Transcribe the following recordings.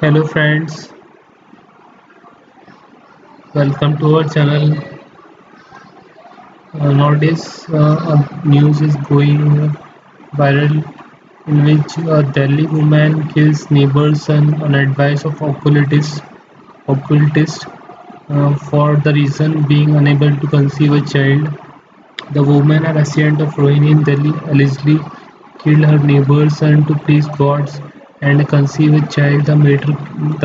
Hello friends, welcome to our channel. Nowadays, news is going viral in which a Delhi woman kills neighbor's son on advice of occultist for the reason being unable to conceive a child. The woman, a resident of Rohini in Delhi, allegedly killed her neighbor's son to please gods and conceive a child. The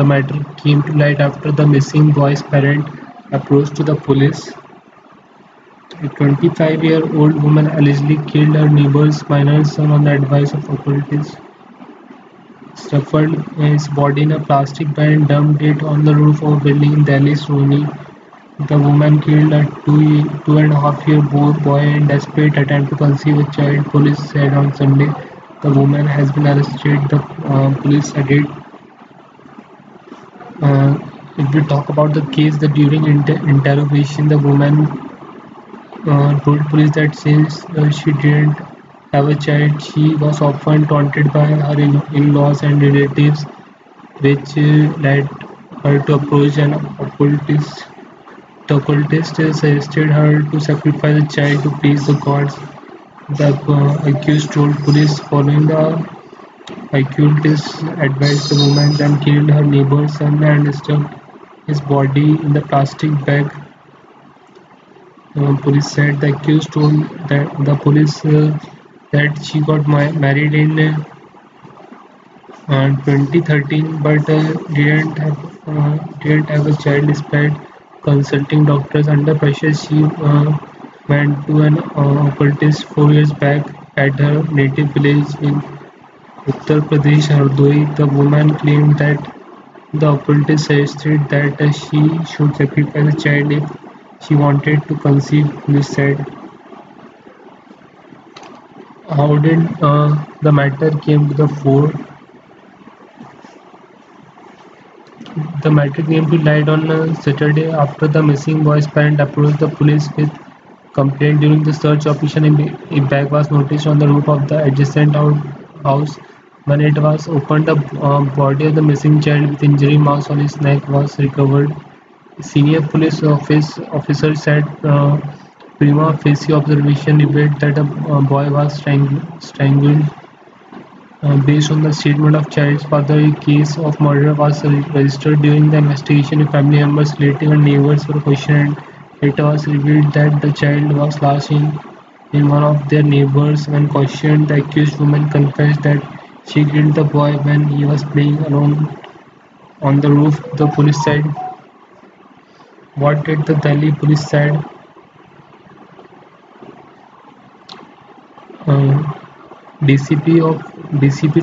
matter came to light after the missing boy's parent approached to the police. A 25-year-old woman allegedly killed her neighbor's minor son on the advice of authorities, stuffed his body in a plastic bag and dumped it on the roof of a building in Delhi's Rohini. The woman killed a two-and-a-half-year-old boy in desperate attempt to conceive a child, police said on Sunday. The woman has been arrested, the police added. Uh, if we talk about the case, that during interrogation, the woman told police that since she didn't have a child, she was often taunted by her in-laws and relatives, which led her to approach an occultist. The occultist suggested her to sacrifice a child to please the gods. The accused told police following the occultist's advice, the woman then killed her neighbor's son and stuffed his body in the plastic bag. Police said the accused told that the police that she got married in 2013 but didn't have a child despite consulting doctors under pressure. She went to an occultist 4 years back at her native village in Uttar Pradesh, Hardoi. The woman claimed that the occultist suggested that she should sacrifice a child if she wanted to conceive, police said. How did the matter came to the fore? The matter came to light on Saturday after the missing boy's parent approached the police with complaint. During the search operation, a bag was noticed on the roof of the adjacent house. When it was opened, the body of the missing child with injury marks on his neck was recovered. A senior police officer said prima facie observation revealed that a boy was strangled. Based on the statement of child's father, a case of murder was registered during the investigation. Family members, relatives, and neighbors were questioned. It was revealed that the child was last in one of their neighbors. When questioned, the accused woman confessed that she killed the boy when he was playing alone on the roof. The police said. What did the Delhi police said? Uh, DCP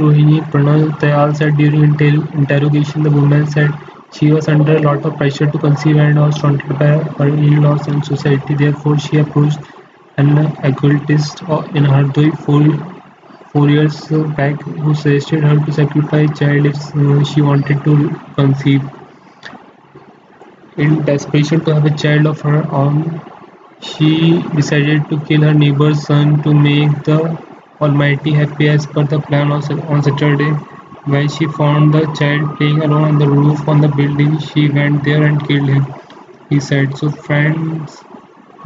Rohini Pranal Tayal said during interrogation, the woman said she was under a lot of pressure to conceive and was taunted by her in-laws and society. Therefore, she approached an occultist in Hardoi 4 years back who suggested her to sacrifice a child if she wanted to conceive. In desperation to have a child of her own, she decided to kill her neighbor's son to make the Almighty happy as per the plan on Saturday. When she found the child playing alone on the roof on the building, she went there and killed him, he said. So friends,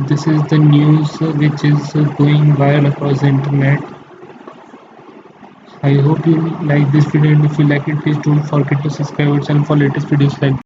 this is the news which is going viral across the internet. I hope you like this video, and if you like it, please don't forget to subscribe our channel for latest videos like